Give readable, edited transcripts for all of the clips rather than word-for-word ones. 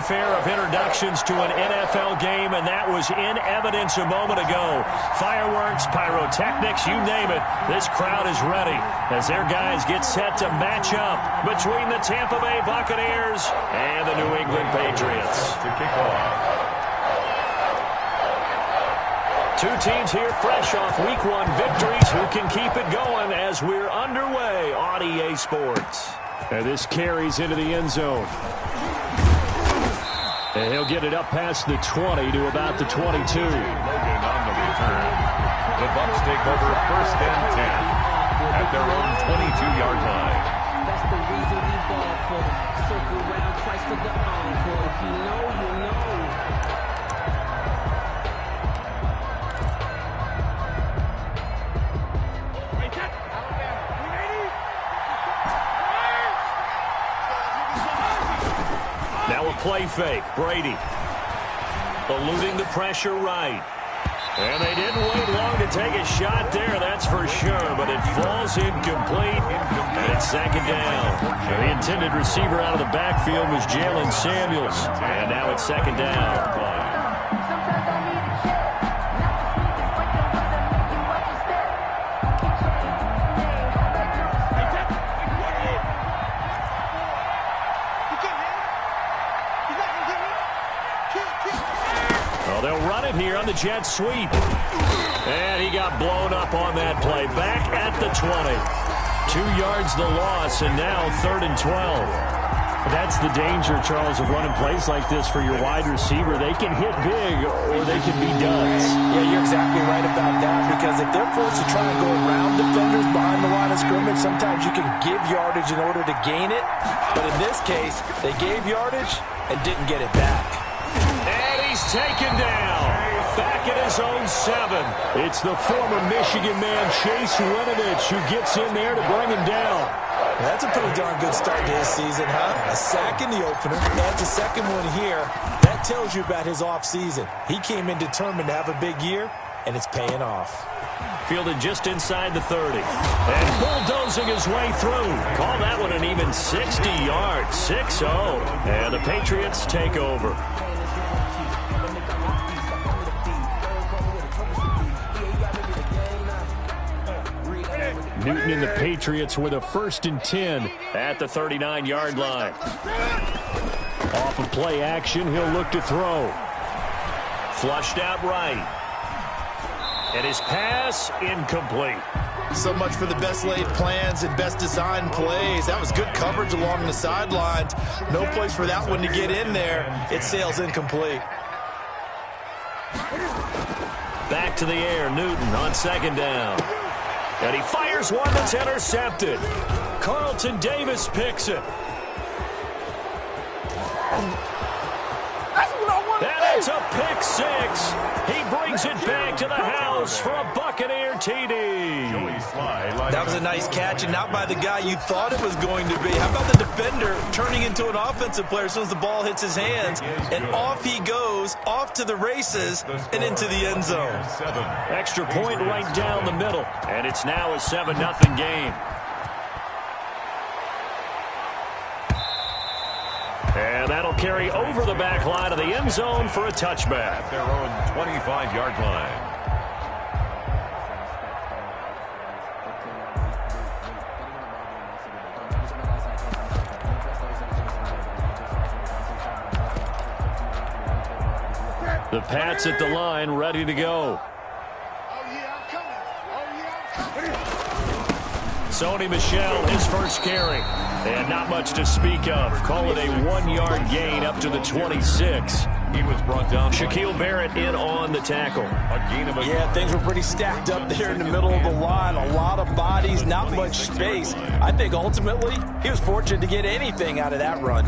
fanfare of introductions to an NFL game, and that was in evidence a moment ago. Fireworks, pyrotechnics, you name it. This crowd is ready as their guys get set to match up between the Tampa Bay Buccaneers and the New England Patriots. To kick off. Two teams here fresh off Week 1 victories. Who can keep it going as we're underway on EA Sports? And this carries into the end zone. And he'll get it up past the 20 to about the 22. Logan on the return. The Bucs take over 1st and 10 at their own 22-yard line. That's the reason we ball for them. Circle around twice for the encore. If you know, you know. Now a play fake. Brady eluding the pressure right. And they didn't wait long to take a shot there, that's for sure. But it falls incomplete, and it's 2nd down. The intended receiver out of the backfield was Jalen Samuels. And now it's 2nd down. They'll run it here on the jet sweep. And he got blown up on that play. Back at the 20. 2 yards the loss, and now 3rd and 12. That's the danger, Charles, of running plays like this for your wide receiver. They can hit big, or they can be duds. Yeah, you're exactly right about that, because if they're forced to try and go around defenders behind the line of scrimmage, sometimes you can give yardage in order to gain it. But in this case, they gave yardage and didn't get it back. He's taken down. Back at his own 7. It's the former Michigan man, Chase Winovich, who gets in there to bring him down. That's a pretty darn good start to his season, huh? A sack in the opener. That's a second one here. That tells you about his offseason. He came in determined to have a big year, and it's paying off. Fielded just inside the 30. And bulldozing his way through. Call that one an even 60 yards. 6-0. And the Patriots take over. Newton and the Patriots with a 1st and 10 at the 39-yard line. Off of play action, he'll look to throw. Flushed out right. And his pass incomplete. So much for the best laid plans and best designed plays. That was good coverage along the sidelines. No place for that one to get in there. It sails incomplete. Back to the air, Newton on 2nd down. And he fires one that's intercepted. Carlton Davis picks it. And it's a pick 6. He brings it back to the house for a Buccaneer TD. That was a nice catch, and not by the guy you thought it was going to be. How about the defender turning into an offensive player as soon as the ball hits his hands? And off he goes, off to the races, and into the end zone. Extra point right down the middle. And it's now a 7-0 game. And that'll carry over the back line of the end zone for a touchback. At their own 25-yard line. The Pats at the line, ready to go. Sony Michel, his first carry. And not much to speak of. Call it a 1-yard gain up to the 26. He was brought down. Shaquille Barrett in on the tackle. Yeah, things were pretty stacked up there in the middle of the line. A lot of bodies, not much space. I think ultimately he was fortunate to get anything out of that run.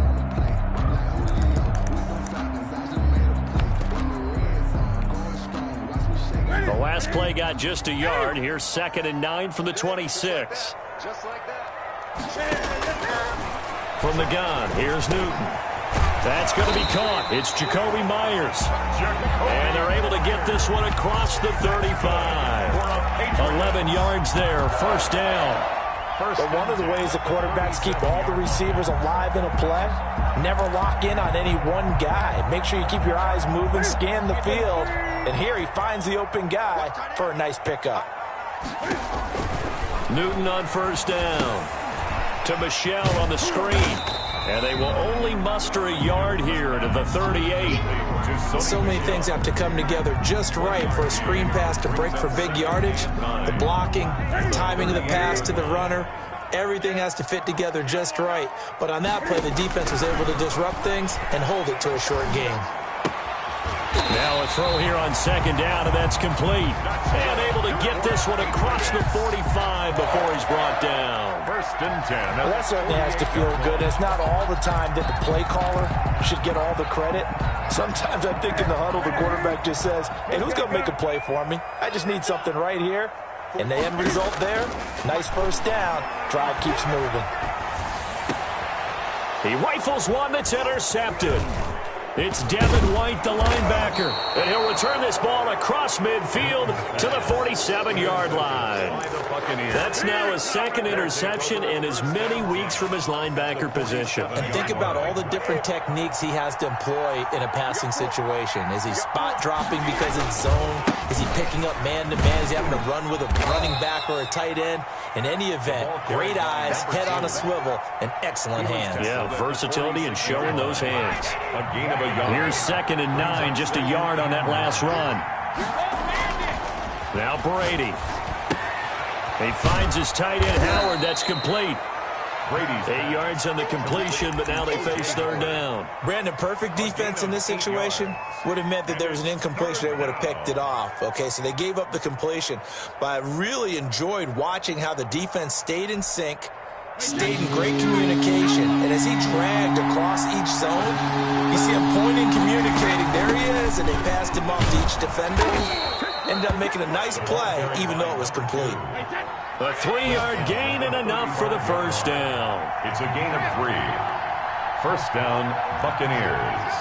The last play got just a yard. Here's 2nd and 9 from the 26. Just like that. From the gun, here's Newton. That's going to be caught. It's Jakobi Meyers. And they're able to get this one across the 35. 11 yards there, 1st down. But one of the ways the quarterbacks keep all the receivers alive in a play, never lock in on any one guy. Make sure you keep your eyes moving, scan the field, and here he finds the open guy for a nice pickup. Newton on first down. To Michel on the screen. And they will only muster a yard here to the 38. So many things have to come together just right for a screen pass to break for big yardage. The blocking, the timing of the pass to the runner, everything has to fit together just right. But on that play, the defense was able to disrupt things and hold it to a short game. Now a throw here on second down, and that's complete. And able to get this one across the 45 before he's brought down. First and 10. Well, that certainly has to feel good. It's not all the time that the play caller should get all the credit. Sometimes I think in the huddle, the quarterback just says, hey, who's going to make a play for me? I just need something right here. And the end result there, nice first down. Drive keeps moving. He rifles one that's intercepted. It's Devin White, the linebacker, and he'll return this ball across midfield to the 47-yard line. That's now his second interception in as many weeks from his linebacker position. And think about all the different techniques he has to employ in a passing situation. Is he spot dropping because it's zone? Is he picking up man-to-man? Is he having to run with a running back or a tight end? In any event, great eyes, head on a swivel, and excellent hands. Yeah, versatility and showing those hands. A gain of a yard. Here's 2nd and 9, just a yard on that last run. Now Brady. He finds his tight end, Howard. That's complete. Brady's 8 yards on the completion, but now they face third down. Brandon, perfect defense in this situation would have meant that there was an incompletion. They would have picked it off. Okay, so they gave up the completion. But I really enjoyed watching how the defense stayed in sync, stayed in great communication. And as he dragged across each zone, you see him pointing, communicating. There he is, and they passed him off to each defender. Ended up making a nice play, even though it was complete. A 3-yard gain and enough for the first down. It's a gain of 3. First down, Buccaneers.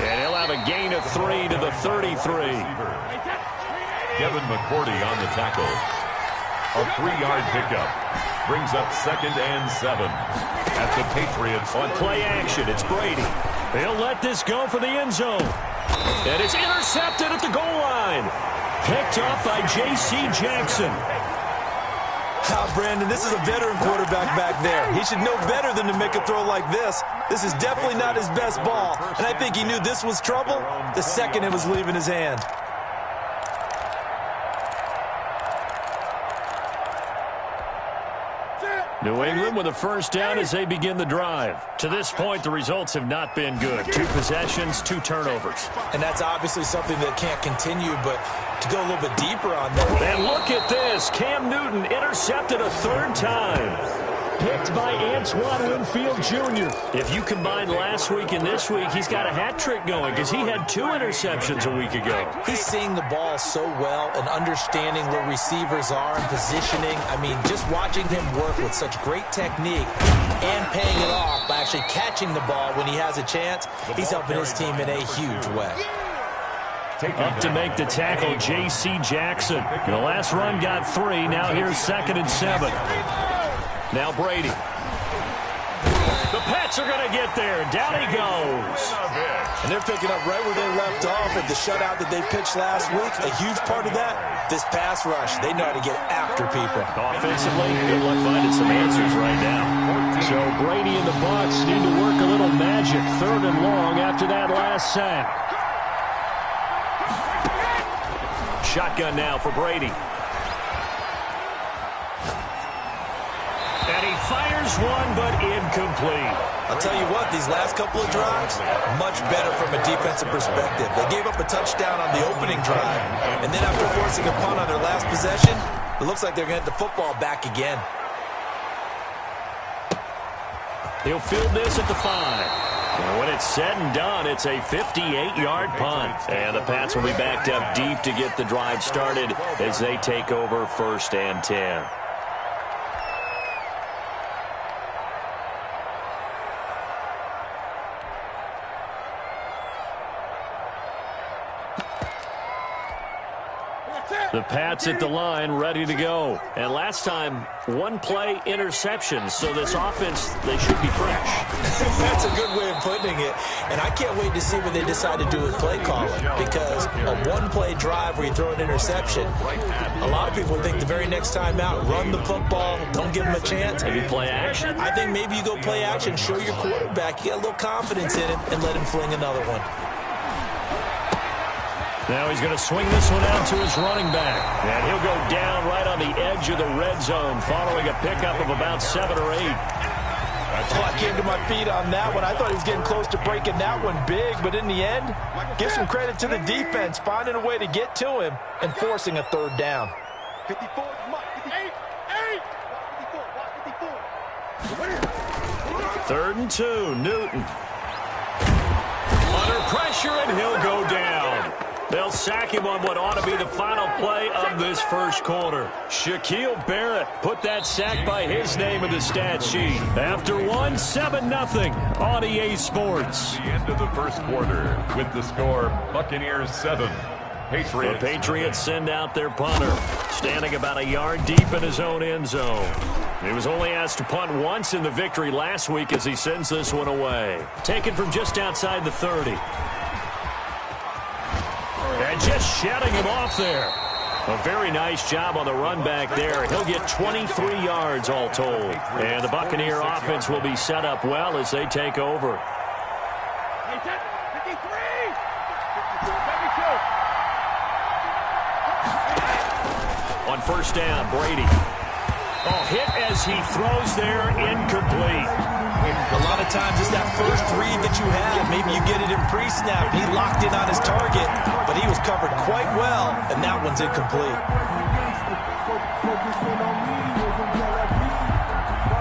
And he'll have a gain of 3 to the 33. Devin McCourty on the tackle. A 3-yard pickup. Brings up 2nd and 7. At the Patriots. On play action, it's Brady. He'll let this go for the end zone. And it's intercepted at the goal line. Picked up by J.C. Jackson. Brandon, this is a veteran quarterback back there. He should know better than to make a throw like this. This is definitely not his best ball. And I think he knew this was trouble the second it was leaving his hand. New England with a first down as they begin the drive. To this point, the results have not been good. 2 possessions, 2 turnovers. And that's obviously something that can't continue, but to go a little bit deeper on that. And look at this. Cam Newton intercepted a 3rd time. Picked by Antoine Winfield Jr. If you combine last week and this week, he's got a hat trick going because he had 2 interceptions a week ago. He's seeing the ball so well and understanding where receivers are and positioning. I mean, just watching him work with such great technique and paying it off by actually catching the ball when he has a chance, he's helping his team in a huge way. Up to make the tackle, J.C. Jackson. The last run got 3. Now here's 2nd and 7. Now Brady. The Pats are going to get there. Down he goes. And they're picking up right where they left off at the shutout that they pitched last week. A huge part of that, this pass rush. They know how to get after people. Offensively, good luck finding some answers right now. So Brady and the Bucs need to work a little magic. 3rd and long after that last sack. Shotgun now for Brady. And he fires one, but incomplete. I'll tell you what, these last couple of drives, much better from a defensive perspective. They gave up a touchdown on the opening drive, and then after forcing a punt on their last possession, it looks like they're going to get the football back again. He'll field this at the 5. And when it's said and done, it's a 58-yard punt. And the Pats will be backed up deep to get the drive started as they take over 1st and 10. The Pats at the line, ready to go. And last time, one-play interception. So this offense, they should be fresh. That's a good way of putting it. And I can't wait to see what they decide to do with play calling. Because a one-play drive where you throw an interception, a lot of people think the very next time out, run the football, don't give them a chance. Maybe play action? I think maybe you go play action, show your quarterback, you get a little confidence in him, and let him fling another one. Now he's going to swing this one out to his running back. And he'll go down right on the edge of the red zone following a pickup of about 7 or 8. I came to my feet on that one. I thought he was getting close to breaking that one big, but in the end, give some credit to the defense, finding a way to get to him and forcing a third down. 54, 3rd and 2, Newton. Under pressure, and he'll go down. They'll sack him on what ought to be the final play of this first quarter. Shaquille Barrett put that sack by his name in the stat sheet. After 7-0 on EA Sports. The end of the first quarter with the score, Buccaneers 7. Patriots. The Patriots send out their punter, standing about a yard deep in his own end zone. He was only asked to punt once in the victory last week as he sends this one away. Taken from just outside the 30. And just shutting him off there. A very nice job on the run back there. He'll get 23 yards all told. And the Buccaneer offense will be set up well as they take over. On first down, Brady. Oh, hit as he throws there, incomplete. A lot of times it's that first read that you have. Maybe you get it in pre-snap. He locked in on his target, but he was covered quite well, and that one's incomplete.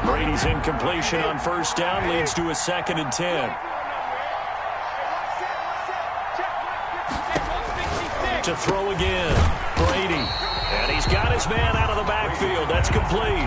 Brady's incompletion on first down leads to a 2nd and 10. To throw again, Brady. And he's got his man out of the backfield. That's complete.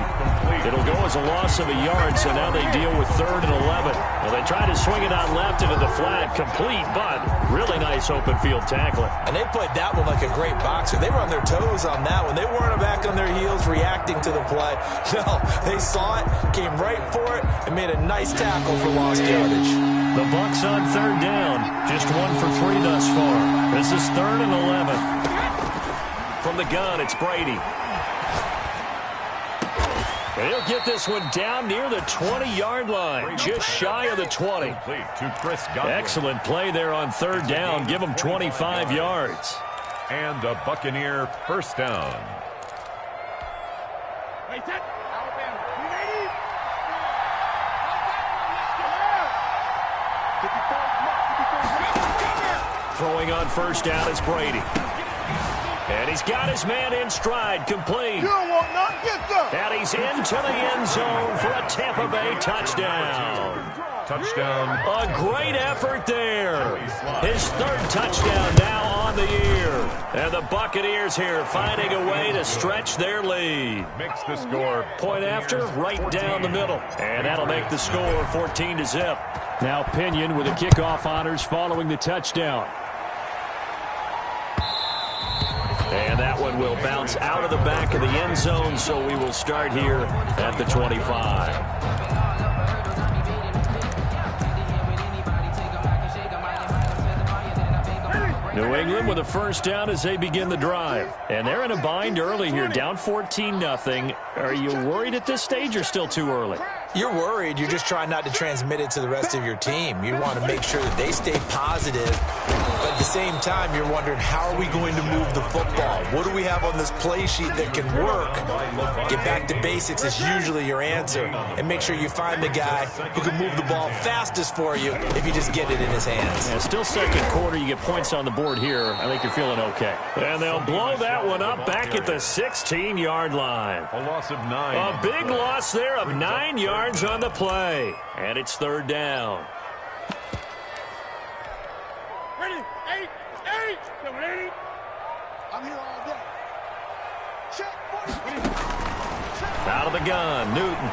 It'll go as a loss of a yard, so now they deal with 3rd and 11. Well, they try to swing it out left into the flat. Complete, but really nice open field tackling. And they played that one like a great boxer. They were on their toes on that one. They weren't back on their heels reacting to the play. No, they saw it, came right for it, and made a nice tackle for lost yardage. The Bucs on 3rd down. Just 1 for 3 thus far. This is 3rd and 11. From the gun, it's Brady. And he'll get this one down near the 20-yard line, just shy of the 20. To Chris Godwin. Excellent play there on 3rd down. Give him 25 yards. And a Buccaneer first down. Throwing on first down is Brady. And he's got his man in stride, complete. You don't want nothing, get them. And he's into the end zone for a Tampa Bay touchdown. Touchdown. A great effort there. His 3rd touchdown now on the year. And the Buccaneers here finding a way to stretch their lead. Makes the score. Point after, right 14. Down the middle. And that'll make the score 14-0. Now Pinion with the kickoff honors following the touchdown. And that one will bounce out of the back of the end zone, so we will start here at the 25. New England with a first down as they begin the drive. And they're in a bind early here, down 14-0. Are you worried at this stage or still too early? You're worried. You're just trying not to transmit it to the rest of your team. You want to make sure that they stay positive. But at the same time, you're wondering, how are we going to move the football? What do we have on this play sheet that can work? Get back to basics is usually your answer. And make sure you find the guy who can move the ball fastest for you if you just get it in his hands. Yeah, still 2nd quarter. You get points on the board here. I think you're feeling okay. And they'll blow that one up back at the 16-yard line. A loss of 9. A big loss there of 9 yards on the play. And it's 3rd down. Ready? 8. Ready? I'm here all day. Check. Out of the gun, Newton.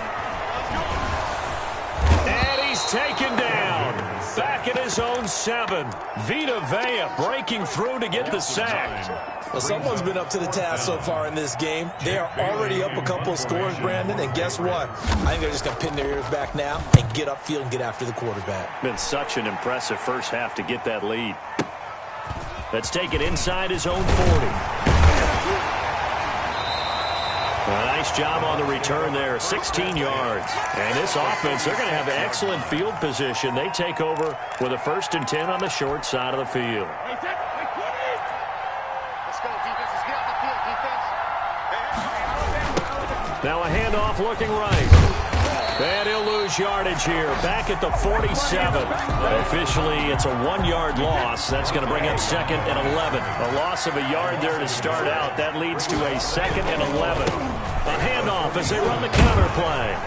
And he's taken down. back at his own 7. Vita Vea breaking through to get the sack. Well, someone's been up to the task so far in this game. They are already up a couple of scores, Brandon, and guess what? I think they're just going to pin their ears back now and get upfield and get after the quarterback. Been such an impressive first half to get that lead. Let's take it inside his own 40. A nice job on the return there, 16 yards. And this offense, they're going to have excellent field position. They take over with a 1st and 10 on the short side of the field. Let's go, defense. Let's get off the field, defense. Now a handoff looking right. And he'll lose yardage here. Back at the 47. Officially, it's a 1-yard loss. That's going to bring up 2nd and 11. A loss of a yard there to start out. That leads to a 2nd and 11. A handoff as they run the counter play.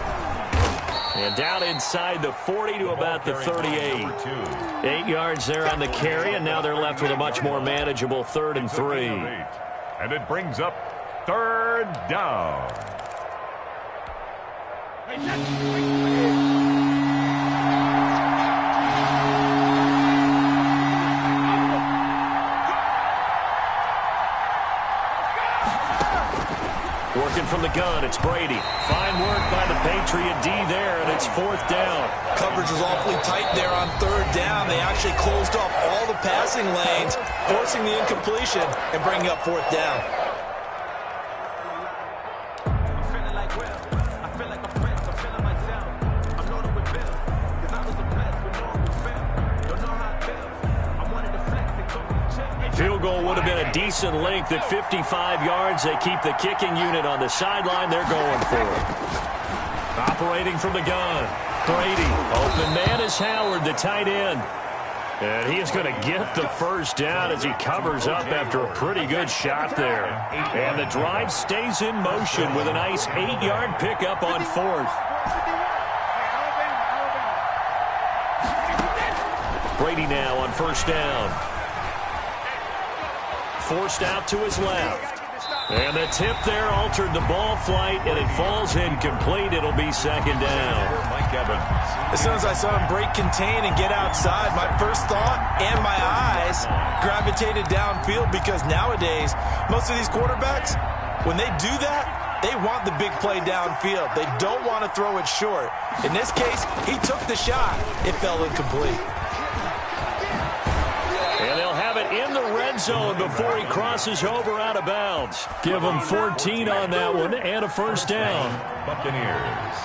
And down inside the 40 to about the 38. 8 yards there on the carry, and now they're left with a much more manageable 3rd and 3. And it brings up 3rd down. Working from the gun, it's Brady. Fine work by the Patriot D there, and it's 4th down. Coverage was awfully tight there on 3rd down. They actually closed off all the passing lanes, forcing the incompletion and bringing up 4th down. Field goal would have been a decent length at 55 yards. They keep the kicking unit on the sideline. They're going for it. Operating from the gun. Brady. Open man is Howard, the tight end. And he is going to get the 1st down as he covers up after a pretty good shot there. And the drive stays in motion with a nice 8-yard pickup on 4th. Brady now on 1st down. Forced out to his left. And the tip there altered the ball flight, and it falls incomplete. It'll be 2nd down. Mike Evans. As soon as I saw him break contain and get outside, my first thought and my eyes gravitated downfield, because nowadays, most of these quarterbacks, when they do that, they want the big play downfield. They don't want to throw it short. In this case, he took the shot. It fell incomplete. And they'll have it in the red zone before he crosses over out of bounds. Give him 14 on that one and a 1st down. Buccaneers.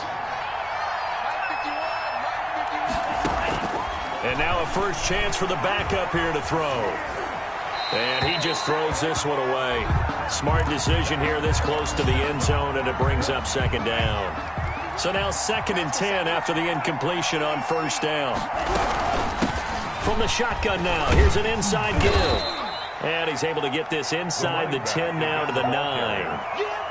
And now a first chance for the backup here to throw. And he just throws this one away. Smart decision here this close to the end zone, and it brings up 2nd down. So now 2nd and 10 after the incompletion on 1st down. From the shotgun now, here's an inside give. And he's able to get this inside the 10 now to the 9.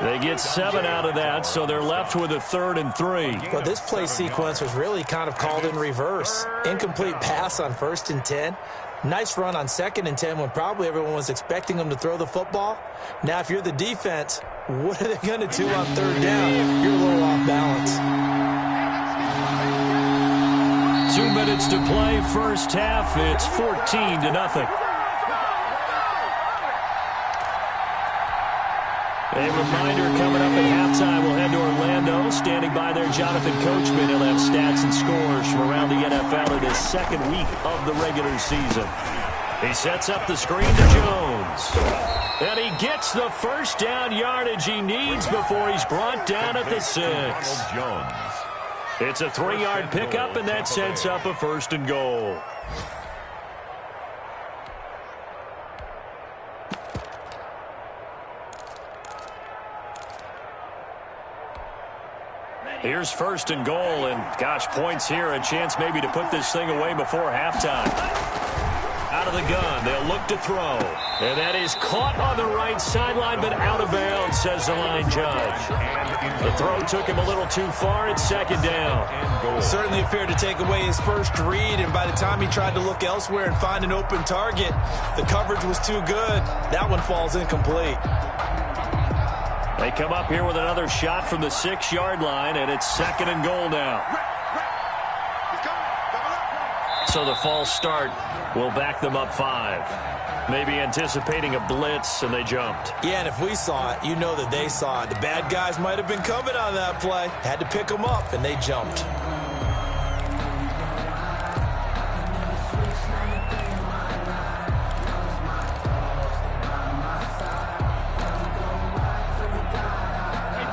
They get 7 out of that, so they're left with a 3rd and 3. Well, this play sequence was really kind of called in reverse. Incomplete pass on 1st and 10. Nice run on 2nd and 10 when probably everyone was expecting them to throw the football. Now, if you're the defense, what are they going to do on 3rd down? You're a little off balance. 2 minutes to play, first half. It's 14-0. A reminder coming up at halftime, we'll head to Orlando. Standing by there, Jonathan Coachman. He'll have stats and scores from around the NFL in his 2nd week of the regular season. He sets up the screen to Jones. And he gets the 1st down yardage he needs before he's brought down at the 6. Jones. It's a 3-yard pickup, and that sets up a 1st and goal. Here's 1st and goal, and gosh, points here, a chance maybe to put this thing away before halftime. Out of the gun, they'll look to throw. And that is caught on the right sideline, but out of bounds, says the line judge. The throw took him a little too far. It's 2nd down. Certainly appeared to take away his first read, and by the time he tried to look elsewhere and find an open target, the coverage was too good. That one falls incomplete. They come up here with another shot from the 6-yard line, and it's 2nd and goal now. So the false start will back them up 5. Maybe anticipating a blitz, and they jumped. Yeah, and if we saw it, you know that they saw it. The bad guys might have been coming on that play. Had to pick them up, and they jumped.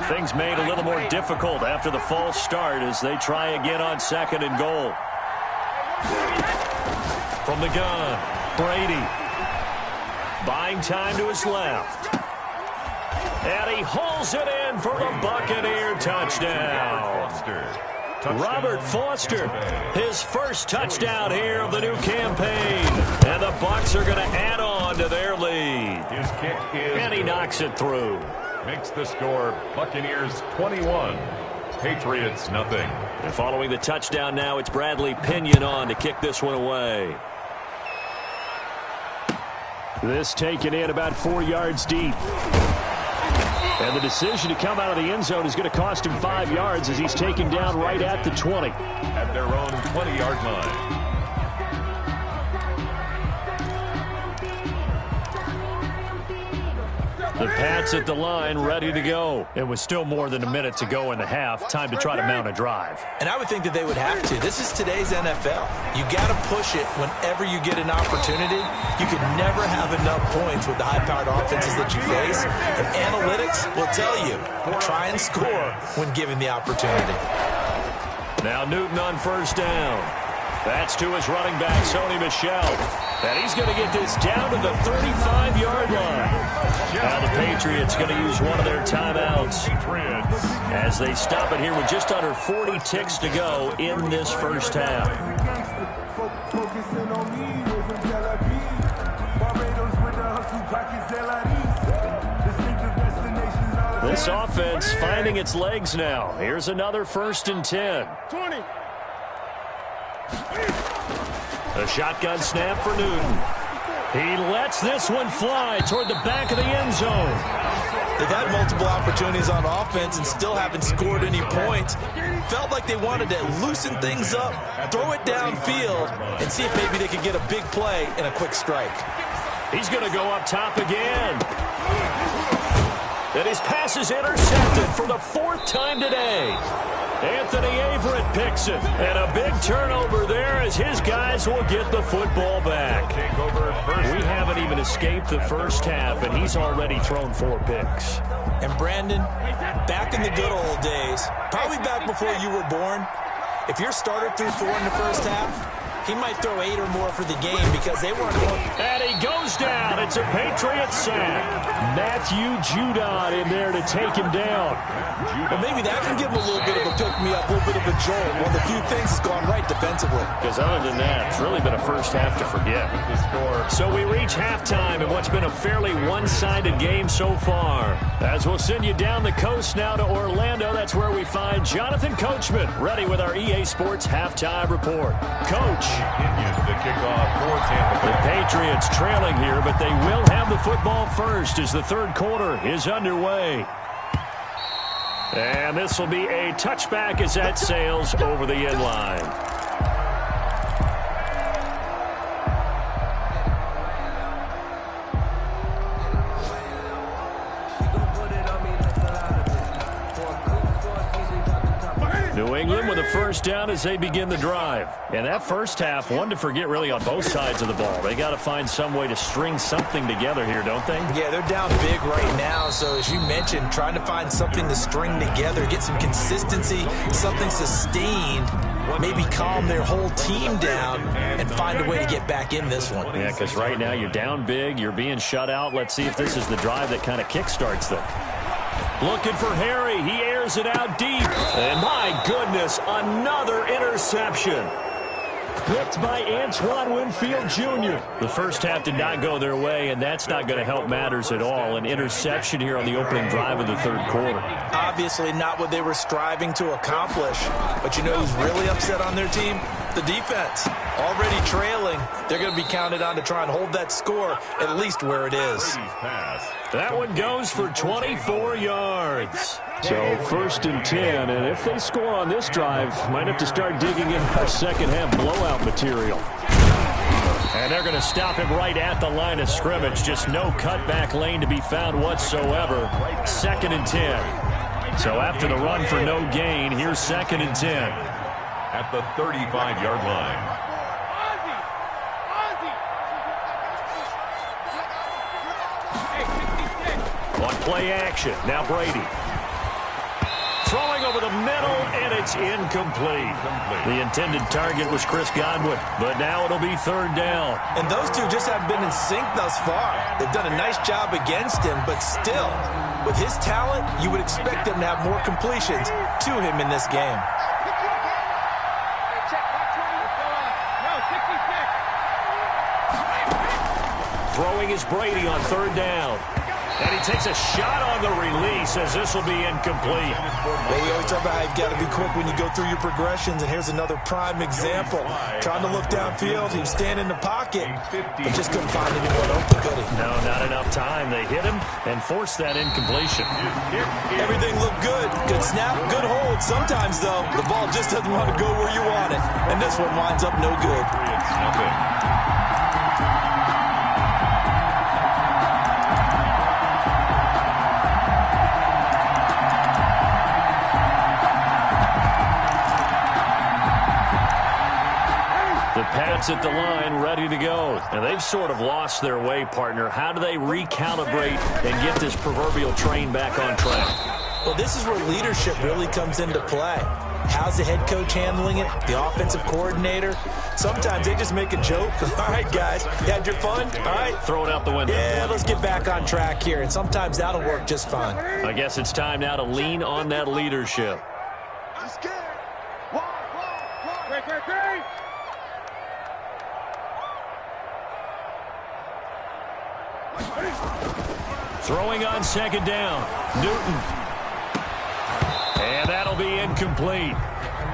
Things made a little more difficult after the false start as they try again on 2nd and goal. From the gun, Brady. Buying time to his left. And he hauls it in for the Buccaneer touchdown. Robert Foster, his first touchdown here of the new campaign. And the Bucs are going to add on to their lead. His kick is and he knocks it through. Makes the score Buccaneers 21, Patriots nothing. And following the touchdown now, it's Bradley Pinion on to kick this one away. This taken in about 4 yards deep. And the decision to come out of the end zone is going to cost him 5 yards as he's taken down right at the 20. At their own 20-yard line. The Pats at the line, ready to go. It was still more than a minute to go in the half. Time to try to mount a drive. And I would think that they would have to. This is today's NFL. You got to push it whenever you get an opportunity. You can never have enough points with the high-powered offenses that you face. And analytics will tell you, try and score when given the opportunity. Now Newton on first down. That's to his running back, Sony Michel. And he's going to get this down to the 35-yard line. Now the Patriots going to use one of their timeouts as they stop it here with just under 40 ticks to go in this first half. This offense finding its legs now. Here's another 1st and 10. 20. A shotgun snap for Newton. He lets this one fly toward the back of the end zone. They've had multiple opportunities on offense and still haven't scored any points. Felt like they wanted to loosen things up, throw it downfield, and see if maybe they could get a big play and a quick strike. He's going to go up top again. And his pass is intercepted for the 4th time today. Anthony Averett picks it. And a big turnover there as his guys will get the football back. We haven't even escaped the first half, and he's already thrown 4 picks. And Brandon, back in the good old days, probably back before you were born, if your starter threw 4 in the first half, he might throw 8 or more for the game because they weren't going. And he goes down. It's a Patriot sack. Matthew Judon in there to take him down. Well, maybe that can give him a little bit of a pick-me-up, a little bit of a jolt. Well, the few things has gone right defensively. Because other than that, it's really been a first half to forget. So we reach halftime in what's been a fairly one-sided game so far. As we'll send you down the coast now to Orlando, that's where we find Jonathan Coachman, ready with our EA Sports Halftime Report. Coach. The kickoff for Tampa Bay. The Patriots trailing here, but they will have the football first as the 3rd quarter is underway. And this will be a touchback as that sails over the end line. New England with a first down as they begin the drive. And that first half, one to forget really on both sides of the ball. They got to find some way to string something together here, don't they? Yeah, they're down big right now. So as you mentioned, trying to find something to string together, get some consistency, something sustained, maybe calm their whole team down and find a way to get back in this one. Yeah, because right now you're down big, you're being shut out. Let's see if this is the drive that kind of kickstarts them. Looking for Harry. He airs it out deep. And my goodness, another interception. Picked by Antoine Winfield Jr. The first half did not go their way, and that's not going to help matters at all. An interception here on the opening drive of the 3rd quarter. Obviously not what they were striving to accomplish. But you know who's really upset on their team? The defense. Already trailing. They're going to be counted on to try and hold that score at least where it is. That one goes for 24 yards. So first and 10, and if they score on this drive, might have to start digging in our second half blowout material. And they're going to stop him right at the line of scrimmage. Just no cutback lane to be found whatsoever. Second and 10. So after the run for no gain, here's second and 10. At the 35-yard line. On play action, now Brady. Throwing over the middle, and it's incomplete. The intended target was Chris Godwin, but now it'll be third down. And those two just haven't been in sync thus far. They've done a nice job against him, but still, with his talent, you would expect them to have more completions to him in this game. Throwing is Brady on third down. And he takes a shot on the release as this will be incomplete. Well, we always talk about how you've got to be quick when you go through your progressions, and here's another prime example. Trying to look downfield, he was standing in the pocket, but just couldn't find anyone open, could he? No, not enough time. They hit him and forced that incompletion. Everything looked good. Good snap, good hold. Sometimes, though, the ball just doesn't want to go where you want it, and this one winds up no good. Pats at the line, ready to go. And they've sort of lost their way, partner. How do they recalibrate and get this proverbial train back on track? Well, this is where leadership really comes into play. How's the head coach handling it? The offensive coordinator? Sometimes they just make a joke. All right, guys, you had your fun? All right. Throw it out the window. Yeah, let's get back on track here. And sometimes that'll work just fine. I guess it's time now to lean on that leadership. Throwing on second down. Newton. And that'll be incomplete.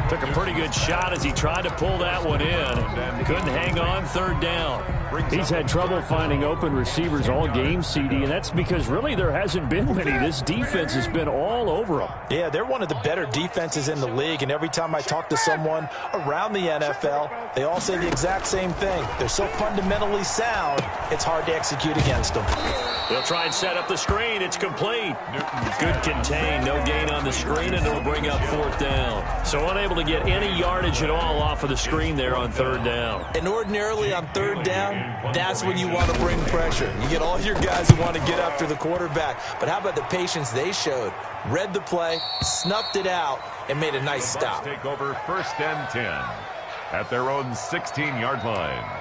Took a pretty good shot as he tried to pull that one in. Couldn't hang on third down. He's had trouble finding open receivers all game, CD, and that's because really there hasn't been many. This defense has been all over them. Yeah, they're one of the better defenses in the league, and every time I talk to someone around the NFL, they all say the exact same thing. They're so fundamentally sound, it's hard to execute against them. They'll try and set up the screen. It's complete. Good contain. No gain on the screen, and it'll bring up fourth down. So unable to get any yardage at all off of the screen there on third down. And ordinarily on third down, that's when you want to bring pressure. You get all your guys who want to get after the quarterback. But how about the patience they showed? Read the play, snuffed it out, and made a nice stop. Take over first and 10 at their own 16-yard line.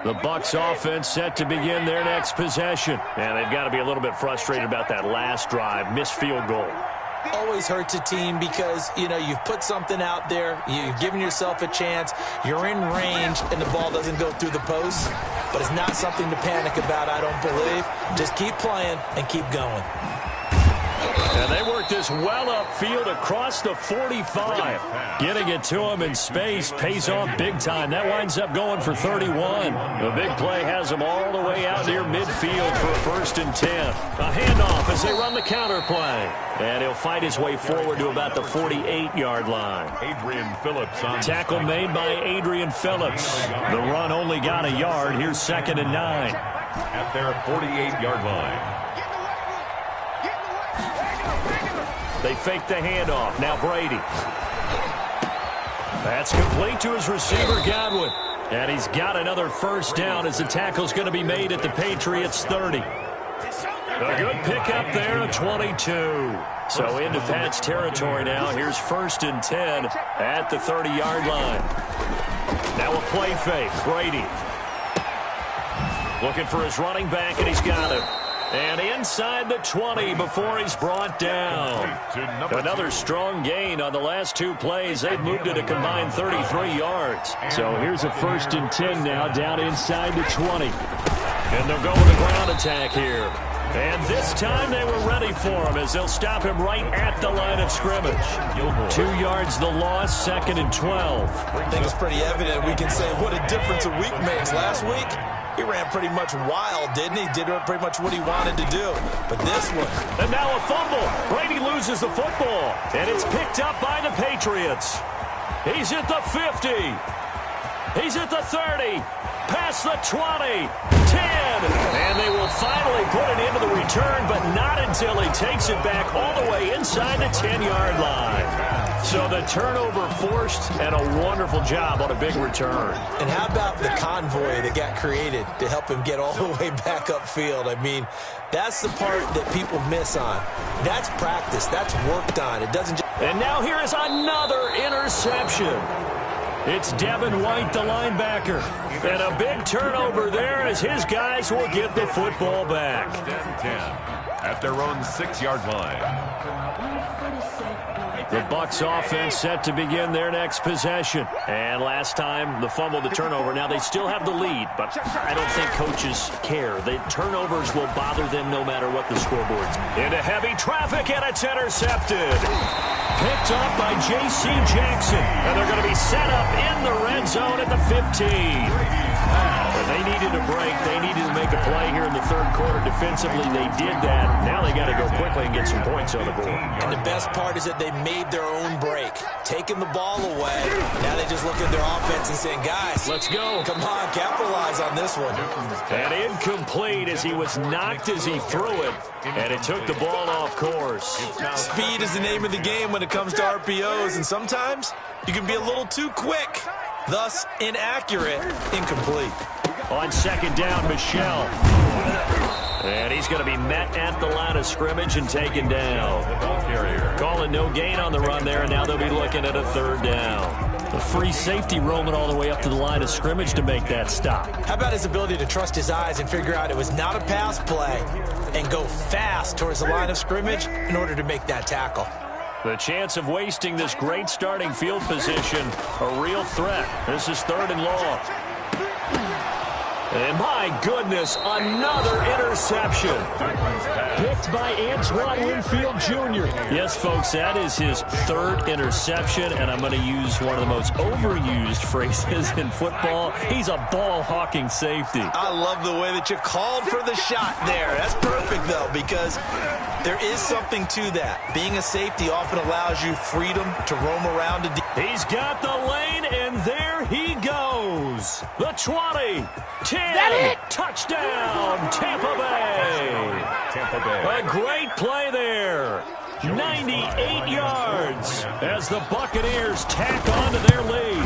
The Bucs offense set to begin their next possession. And they've got to be a little bit frustrated about that last drive, missed field goal. Always hurts a team because, you know, you've put something out there, you've given yourself a chance, you're in range, and the ball doesn't go through the post. But it's not something to panic about, I don't believe. Just keep playing and keep going. And they work this well upfield across the 45. Getting it to him in space pays off big time. That winds up going for 31. The big play has him all the way out near midfield for a first and 10. A handoff as they run the counter play. And he'll fight his way forward to about the 48-yard line. Adrian Phillips on tackle made by Adrian Phillips. The run only got a yard. Here's second and 9. At their 48-yard line. They fake the handoff. Now Brady. That's complete to his receiver, Godwin. And he's got another first down as the tackle's going to be made at the Patriots 30. A good pickup there at 22. So into Pat's territory now. Here's first and 10 at the 30-yard line. Now a play fake. Brady. Looking for his running back, and he's got him. And inside the 20 before he's brought down. Another strong gain on the last two plays. They've moved it a combined 33 yards. So here's a first and 10 now down inside the 20. And they'll go with a ground attack here. And this time they were ready for him as they'll stop him right at the line of scrimmage. 2 yards the loss, second and 12. I think it's pretty evident. We can say what a difference a week makes. Last week, He ran pretty much wild, didn't he? Did pretty much what he wanted to do. But this one. And now a fumble. Brady loses the football. And it's picked up by the Patriots. He's at the 50. He's at the 30. Past the 20. 10. And they will finally put it into the return, but not until he takes it back all the way inside the 10-yard line. So the turnover forced, and a wonderful job on a big return. And how about the convoy that got created to help him get all the way back upfield? I mean, that's the part that people miss on. That's practice. That's worked on. It doesn't just... And now here is another interception. It's Devin White, the linebacker. And a big turnover there as his guys will get the football back. 10 at their own 6-yard line. The Bucs offense set to begin their next possession. And last time, the fumble, the turnover. Now they still have the lead, but I don't think coaches care. The turnovers will bother them no matter what the scoreboard's. Into heavy traffic, and it's intercepted. Picked up by J.C. Jackson. And they're going to be set up in the red zone at the 15. But they needed a break. They needed to make a play here in the third quarter. Defensively, they did that. Now they got to go quickly and get some points on the board. And the best part is that they made their own break. Taking the ball away. Now they just look at their offense and saying, guys, let's go. Come on, capitalize on this one. And incomplete as he was knocked as he threw it. And it took the ball off course. Speed is the name of the game when it comes to RPOs. And sometimes you can be a little too quick. Thus, inaccurate, incomplete. On second down, Michel. And he's going to be met at the line of scrimmage and taken down. Calling no gain on the run there, and now they'll be looking at a third down. The free safety roaming all the way up to the line of scrimmage to make that stop. How about his ability to trust his eyes and figure out it was not a pass play and go fast towards the line of scrimmage in order to make that tackle? The chance of wasting this great starting field position, a real threat. This is 3rd and long. And my goodness, another interception. Picked by Antoine Winfield Jr. Yes, folks, that is his 3rd interception, and I'm going to use one of the most overused phrases in football. He's a ball-hawking safety. I love the way that you called for the shot there. That's perfect, though, because there is something to that. Being a safety often allows you freedom to roam around. He's got the lane, and there he goes. The 20. 10, touchdown, Tampa Bay. Tampa Bay. A great play there. 98 yards as the Buccaneers tack on to their lead.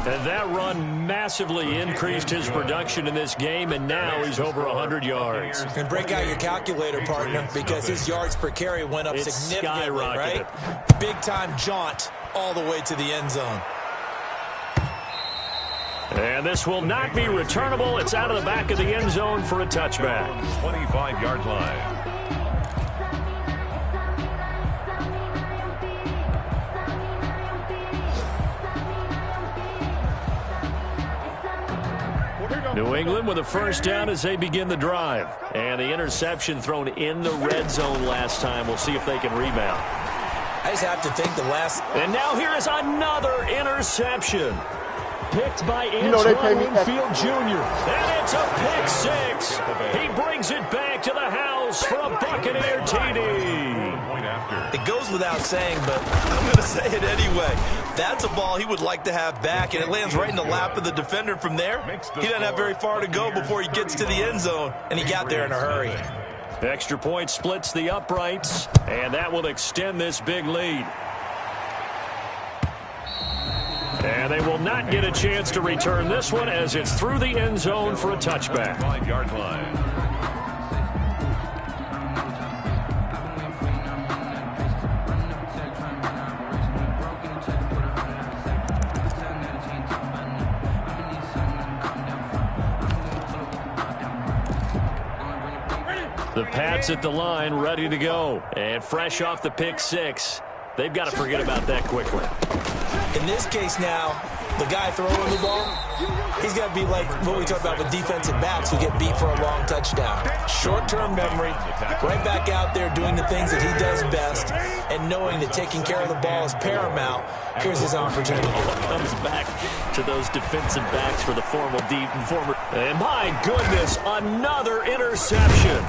And that run massively increased his production in this game, and now he's over 100 yards. And break out your calculator, partner, because his yards per carry went up significantly, right? Big-time jaunt all the way to the end zone. And this will not be returnable. It's out of the back of the end zone for a touchback. 25-yard line. New England with a first down as they begin the drive. And the interception thrown in the red zone last time. We'll see if they can rebound. I just have to think the last... And now here is another interception. Picked by Antoine Winfield Jr. And it's a pick six. He brings it back to the house for a Buccaneer TD. It goes without saying, but I'm going to say it anyway. That's a ball he would like to have back, and it lands right in the lap of the defender from there. He doesn't have very far to go before he gets to the end zone, and he got there in a hurry. Extra point splits the uprights, and that will extend this big lead. And they will not get a chance to return this one as it's through the end zone for a touchback. 5-yard line. The Pats at the line, ready to go. And fresh off the pick six. They've got to forget about that quickly. In this case now, the guy throwing the ball, he's got to be like what we talk about with defensive backs who get beat for a long touchdown. Short-term memory, right back out there doing the things that he does best, and knowing that taking care of the ball is paramount. Here's his opportunity. Comes back to those defensive backs for the former And my goodness, another interception.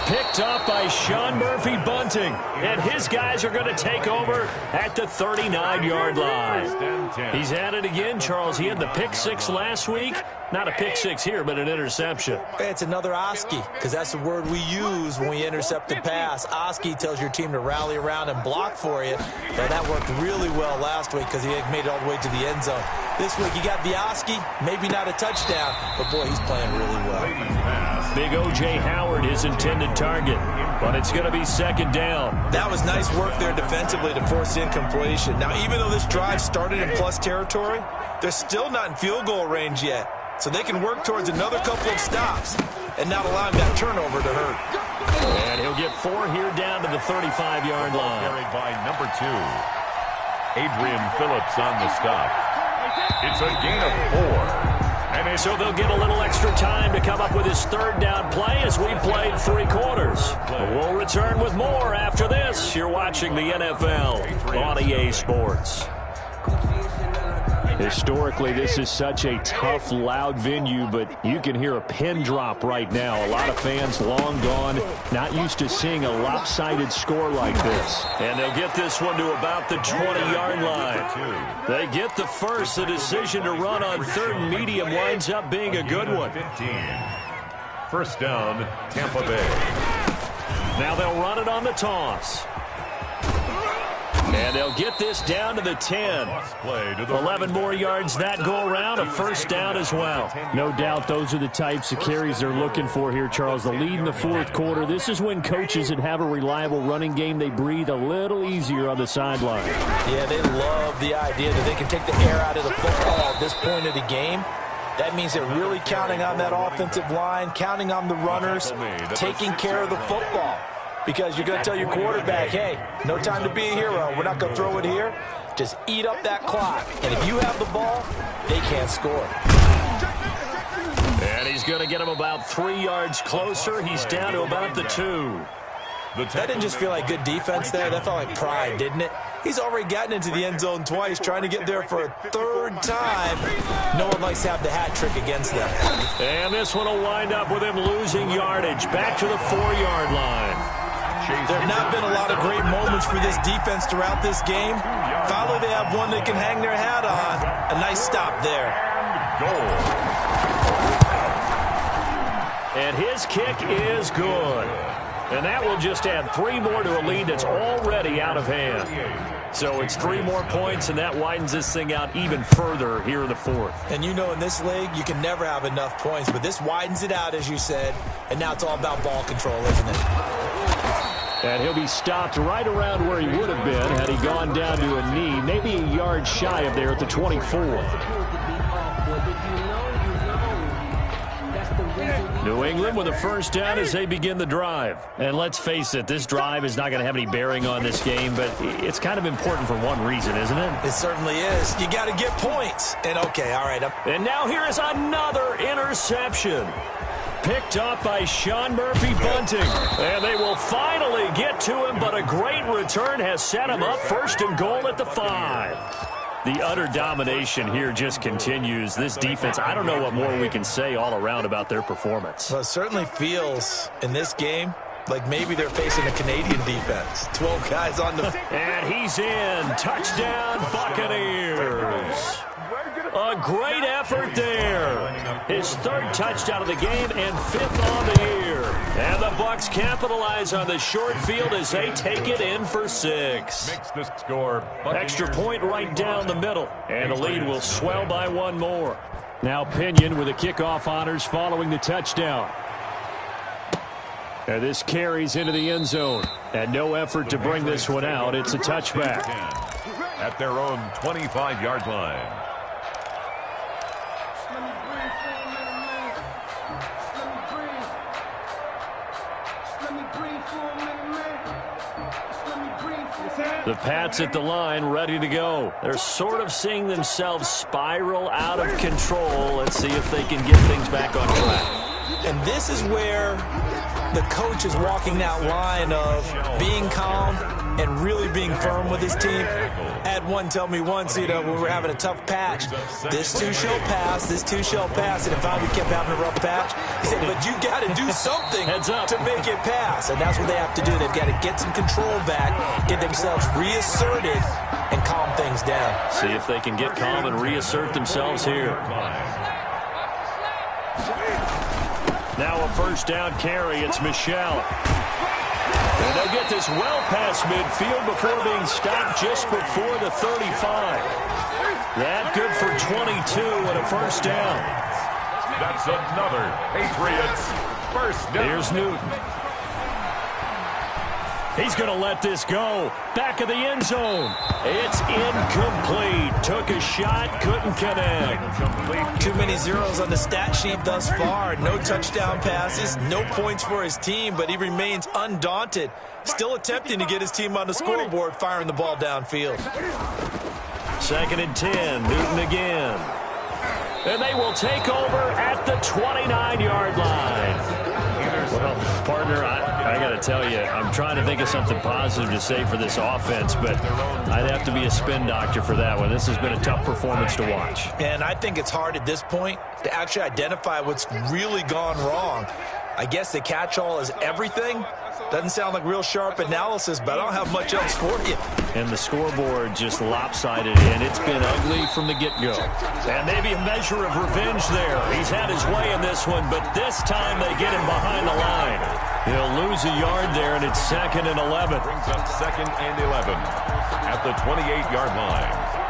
Picked up by Sean Murphy-Bunting. And his guys are going to take over at the 39-yard line. He's at it again, Charles. He had the pick six last week. Not a pick six here, but an interception. It's another Oski, because that's the word we use when we intercept a pass. Oski tells your team to rally around and block for you. But that worked really well last week because he had made it all the way to the end zone. This week, you got the Oski, maybe not a touchdown, but boy, he's playing really well. Big O.J. Howard, his intended target, but it's going to be second down. That was nice work there defensively to force incompletion. Now, even though this drive started in plus territory, they're still not in field goal range yet. So they can work towards another couple of stops and not allowing that turnover to hurt. And he'll get 4 here down to the 35-yard line. Carried by number 2. Adrian Phillips on the stop. It's a gain of 4. And so they'll get a little extra time to come up with his third down play as we played 3 quarters. We'll return with more after this. You're watching the NFL on EA Sports. Historically, this is such a tough, loud venue, but you can hear a pin drop right now. A lot of fans long gone, not used to seeing a lopsided score like this. And they'll get this one to about the 20-yard line. They get the first. The decision to run on third and medium winds up being a good one. 15. First down, Tampa Bay. Now they'll run it on the toss. And they'll get this down to the 10. 11 more yards that go around, a first down as well. No doubt those are the types of carries they're looking for here, Charles. The lead in the fourth quarter. This is when coaches that have a reliable running game, they breathe a little easier on the sideline. Yeah, they love the idea that they can take the air out of the football at this point of the game. That means they're really counting on that offensive line, counting on the runners, taking care of the football. Because you're going to tell your quarterback, hey, no time to be a hero. We're not going to throw it here. Just eat up that clock. And if you have the ball, they can't score. And he's going to get him about 3 yards closer. He's down to about the 2. That didn't just feel like good defense there. That felt like pride, didn't it? He's already gotten into the end zone twice, trying to get there for a third time. No one likes to have the hat trick against them. And this one will wind up with him losing yardage. Back to the 4-yard line. There have not been a lot of great moments for this defense throughout this game. Finally, they have one they can hang their hat on. A nice stop there. And his kick is good. And that will just add 3 more to a lead that's already out of hand. So it's 3 more points, and that widens this thing out even further here in the fourth. And you know in this league, you can never have enough points, but this widens it out, as you said, and now it's all about ball control, isn't it? And he'll be stopped right around where he would have been had he gone down to a knee, maybe a yard shy of there at the 24. New England with a first down as they begin the drive. And let's face it, this drive is not going to have any bearing on this game, but it's kind of important for one reason, isn't it? It certainly is. You got to get points. And okay, all right. And now here is another interception. Picked up by Sean Murphy-Bunting. And they will finally get to him, but a great return has set him up first and goal at the 5. The utter domination here just continues. This defense, I don't know what more we can say all around about their performance. Well, it certainly feels in this game like maybe they're facing a Canadian defense. 12 guys on the... And he's in. Touchdown, Buccaneers. A great effort there. His 3rd touchdown of the game and 5th on the year. And the Bucs capitalize on the short field as they take it in for 6. Makes the score. Extra point right down the middle. And the lead will swell by 1 more. Now Pinion with the kickoff honors following the touchdown. And this carries into the end zone. And no effort to bring this one out. It's a touchback. At their own 25-yard line. The Pats at the line, ready to go. They're sort of seeing themselves spiral out of control. Let's see if they can get things back on track. And this is where the coach is walking that line of being calm, and really being firm with his team. I had one tell me once, when we were having a tough patch, this too shall pass, this too shall pass. And if I kept having a rough patch, he said, but you got to do something to make it pass. And that's what they have to do. They've got to get some control back, get themselves reasserted, and calm things down. See if they can get calm and reassert themselves here. Now a first down carry. It's Michel. And they'll get this well past midfield before being stopped just before the 35. That good for 22 and a first down. That's another Patriots first down. Here's Newton. He's going to let this go. Back of the end zone. It's incomplete. Took a shot, couldn't connect. Too many zeros on the stat sheet thus far. No touchdown passes, no points for his team, but he remains undaunted. Still attempting to get his team on the scoreboard, firing the ball downfield. 2nd and 10. Newton again. And they will take over at the 29-yard line. Well, partner, I got to tell you, I'm trying to think of something positive to say for this offense, but I'd have to be a spin doctor for that one. This has been a tough performance to watch. And I think it's hard at this point to actually identify what's really gone wrong. I guess the catch-all is everything. Doesn't sound like real sharp analysis, but I don't have much else for you. And the scoreboard just lopsided, and it's been ugly from the get-go. And maybe a measure of revenge there. He's had his way in this one, but this time they get him behind the line. He'll lose a yard there, and it's 2nd and 11. Brings up 2nd and 11 at the 28-yard line.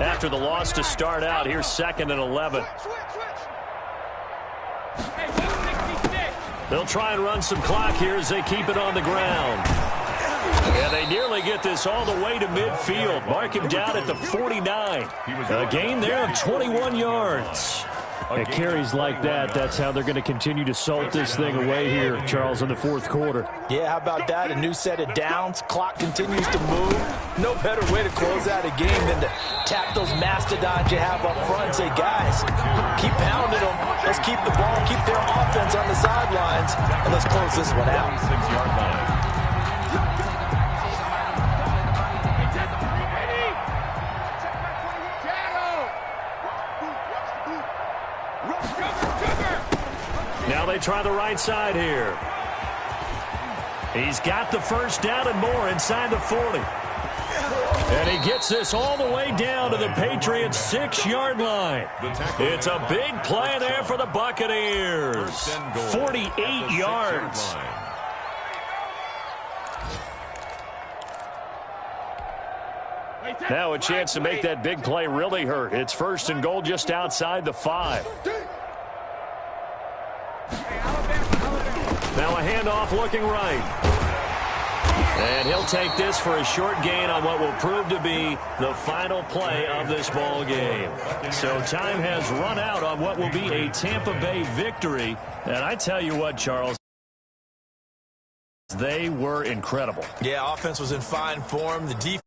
After the loss to start out, here's 2nd and 11. They'll try and run some clock here as they keep it on the ground. And they nearly get this all the way to midfield. Mark him down at the 49. A gain there of 21 yards. At carries like that, that's how they're going to continue to salt this thing away here, Charles, in the 4th quarter. Yeah, how about that? A new set of downs. Clock continues to move. No better way to close out a game than to tap those mastodons you have up front and say, guys, keep pounding them. Let's keep the ball, keep their offense on the sidelines, and let's close this one out. 6-yard line. Now they try the right side here. He's got the first down and more inside the 40. And he gets this all the way down to the Patriots' 6-yard line. It's a big play there for the Buccaneers. 48 yards. Now a chance to make that big play really hurt. It's 1st and goal just outside the 5. Now a handoff looking right. And he'll take this for a short gain on what will prove to be the final play of this ball game. So time has run out on what will be a Tampa Bay victory. And I tell you what, Charles, they were incredible. Yeah, offense was in fine form. The defense